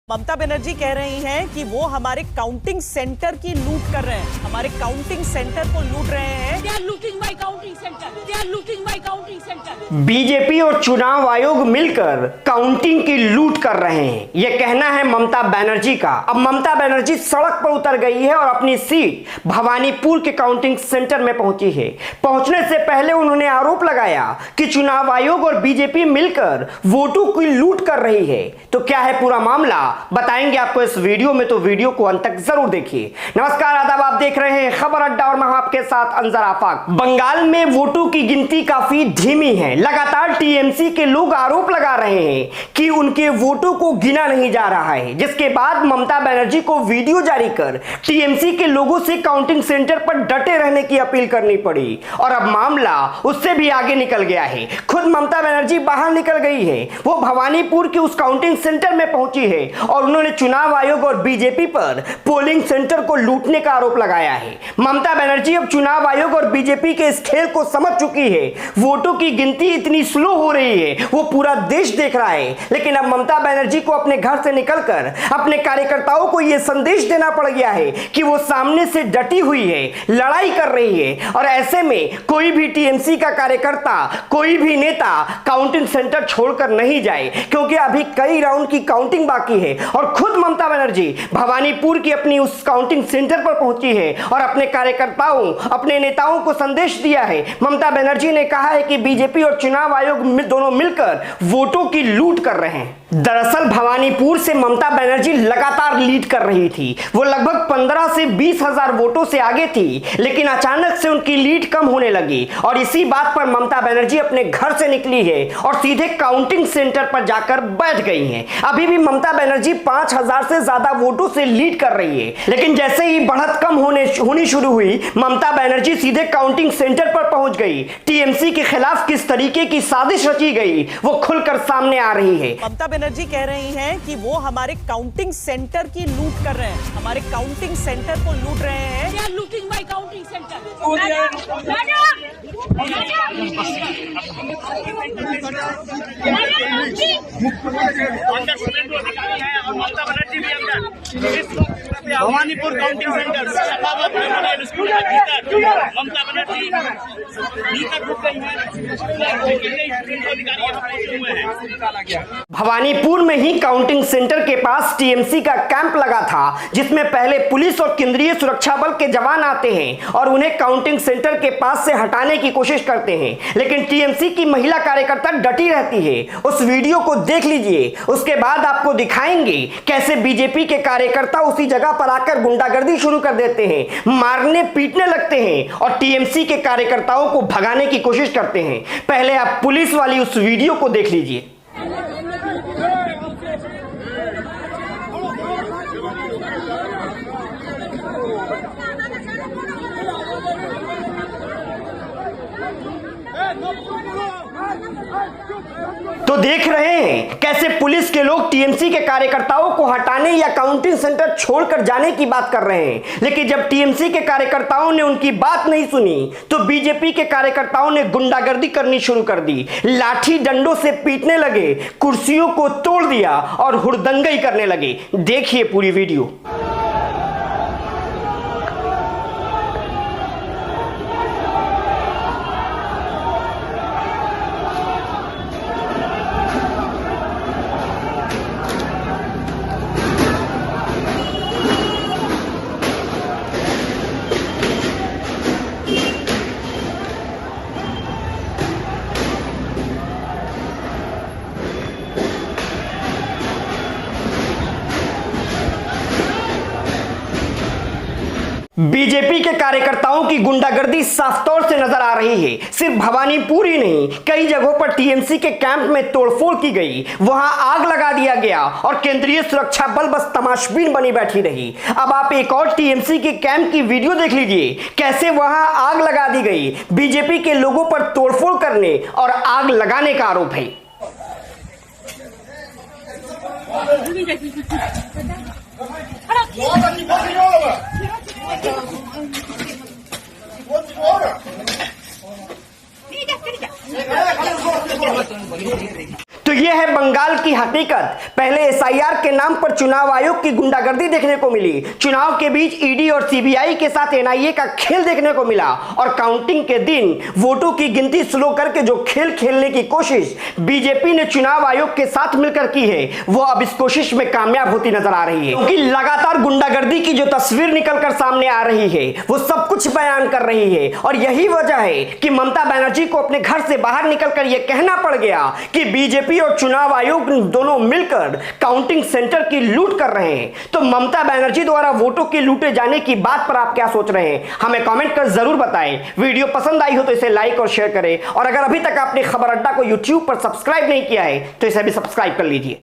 ममता बनर्जी कह रही हैं कि वो हमारे काउंटिंग सेंटर की लूट कर रहे हैं, हमारे काउंटिंग सेंटर को लूट रहे हैं। They are looting my counting center. They are looting my counting center. BJP और चुनाव आयोग मिलकर काउंटिंग की लूट कर रहे हैं, यह कहना है ममता बनर्जी का। अब ममता बनर्जी सड़क पर उतर गई है और अपनी सीट भवानीपुर के काउंटिंग सेंटर में पहुंची है। पहुंचने से पहले उन्होंने आरोप लगाया कि चुनाव आयोग और बीजेपी मिलकर वोटों की लूट कर रही है। तो क्या है पूरा मामला, बताएंगे आपको इस वीडियो में, तो वीडियो को अंत तक जरूर देखिए। नमस्कार, आदाब, आप देख रहे हैं खबर अड्डा और मैं आपके साथ अंजर आफाक। बंगाल में वोटों की गिनती काफी धीमी है। लगातार टीएमसी के लोग आरोप लगा रहे हैं कि उनके वोटों को गिना नहीं जा रहा है, जिसके बाद ममता बनर्जी को वीडियो जारी कर टीएमसी के लोगों से काउंटिंग सेंटर पर डटे रहने की अपील करनी पड़ी और अब मामला उससे भी आगे निकल गया है। खुद ममता बनर्जी बाहर निकल गई है, वो भवानीपुर के उस काउंटिंग सेंटर में पहुंची है और उन्होंने चुनाव आयोग और बीजेपी पर पोलिंग सेंटर को लूटने का आरोप लगाया है। ममता बनर्जी अब चुनाव आयोग और बीजेपी के इस खेल को समझ चुकी है। वोटों की गिनती इतनी स्लो हो रही है, वो पूरा देश देख रहा है, लेकिन अब ममता बनर्जी को अपने घर से निकलकर अपने कार्यकर्ताओं को यह संदेश देना पड़ गया है कि वो सामने से डटी हुई है, लड़ाई कर रही है और ऐसे में कोई भी टीएमसी का कार्यकर्ता, कोई भी नेता काउंटिंग सेंटर छोड़कर नहीं जाए, क्योंकि अभी कई राउंड की काउंटिंग बाकी है और खुद ममता बनर्जी भवानीपुर की अपनी उस काउंटिंग सेंटर पर पहुंची है और अपने कार्यकर्ताओं, अपने नेताओं को संदेश दिया है। ममता बनर्जी ने कहा है कि बीजेपी और चुनाव आयोग दोनों मिलकर वोटों की लूट कर रहे हैं। दरअसल भवानीपुर से ममता बनर्जी लगातार लीड कर रही थी, वो लगभग 15 से 20 हजार वोटों से आगे थी, लेकिन अचानक से उनकी लीड कम होने लगी और इसी बात पर ममता बनर्जी अपने घर से निकली है और सीधे काउंटिंग सेंटर पर जाकर बैठ गई हैं। अभी भी ममता बनर्जी 5000 से ज्यादा वोटों से लीड कर रही है, लेकिन जैसे ही बढ़त कम होनी शुरू हुई, ममता बनर्जी सीधे काउंटिंग सेंटर पर पहुंच गई। टीएमसी के खिलाफ किस तरीके की साजिश रची गई वो खुलकर सामने आ रही है। ममता बनर्जी कह रही हैं कि वो हमारे काउंटिंग सेंटर की लूट कर रहे हैं, हमारे काउंटिंग सेंटर को लूट रहे हैं। They are looting my counting center. Bhawanipur counting centre school के भीतर ममता बनर्जी भीतर घुस गई है। भवानीपुर में ही काउंटिंग सेंटर के पास टीएमसी का कैंप लगा था, जिसमें पहले पुलिस और केंद्रीय सुरक्षा बल के जवान आते हैं और उन्हें काउंटिंग सेंटर के पास से हटाने की कोशिश करते हैं, लेकिन टीएमसी की महिला कार्यकर्ता डटी रहती है। उस वीडियो को देख लीजिए, उसके बाद आपको दिखाएंगे कैसे बीजेपी के कार्यकर्ता उसी जगह पर आकर गुंडागर्दी शुरू कर देते हैं, मारने पीटने लगते हैं और टीएमसी के कार्यकर्ताओं को भगाने की कोशिश करते हैं। पहले आप पुलिस वाली उस वीडियो को देख लीजिए। तो देख रहे हैं कैसे पुलिस के लोग टीएमसी के कार्यकर्ताओं को हटाने या काउंटिंग सेंटर छोड़कर जाने की बात कर रहे हैं, लेकिन जब टीएमसी के कार्यकर्ताओं ने उनकी बात नहीं सुनी तो बीजेपी के कार्यकर्ताओं ने गुंडागर्दी करनी शुरू कर दी। लाठी डंडों से पीटने लगे, कुर्सियों को तोड़ दिया और हुड़दंगई करने लगे। देखिए पूरी वीडियो। बीजेपी के कार्यकर्ताओं की गुंडागर्दी साफ तौर से नजर आ रही है। सिर्फ भवानीपुर ही नहीं, कई जगहों पर टीएमसी के कैंप में तोड़फोड़ की गई, वहां आग लगा दिया गया और केंद्रीय सुरक्षा बल बस तमाशबीन बनी बैठी रही। अब आप एक और टीएमसी के कैंप की वीडियो देख लीजिए, कैसे वहां आग लगा दी गई। बीजेपी के लोगों पर तोड़फोड़ करने और आग लगाने का आरोप है। तो यह है बंगाल की हकीकत। पहले एसआईआर के नाम पर चुनाव आयोग की गुंडागर्दी देखने को मिली, चुनाव के बीच ईडी और सीबीआई के साथ एनआईए का खेल देखने को मिला, और काउंटिंग के दिन वोटों की गिनती स्लो करके जो खेल खेलने की कोशिश बीजेपी ने चुनाव आयोग के साथ मिलकर की है, वो अब इस कोशिश में कामयाब होती नजर आ रही है। क्योंकि लगातार गुंडागर्दी की जो तस्वीर निकलकर सामने आ रही है वो सब कुछ बयान कर रही है, और यही वजह है कि ममता बनर्जी को अपने घर से बाहर निकलकर यह कहना पड़ गया कि बीजेपी और चुनाव आयोग दोनों मिलकर काउंटिंग सेंटर की लूट कर रहे हैं। तो ममता बनर्जी द्वारा वोटों के लूटे जाने की बात पर आप क्या सोच रहे हैं, हमें कमेंट कर जरूर बताएं। वीडियो पसंद आई हो तो इसे लाइक और शेयर करें, और अगर अभी तक आपने खबर अड्डा को यूट्यूब पर सब्सक्राइब नहीं किया है तो इसे भी सब्सक्राइब कर लीजिए।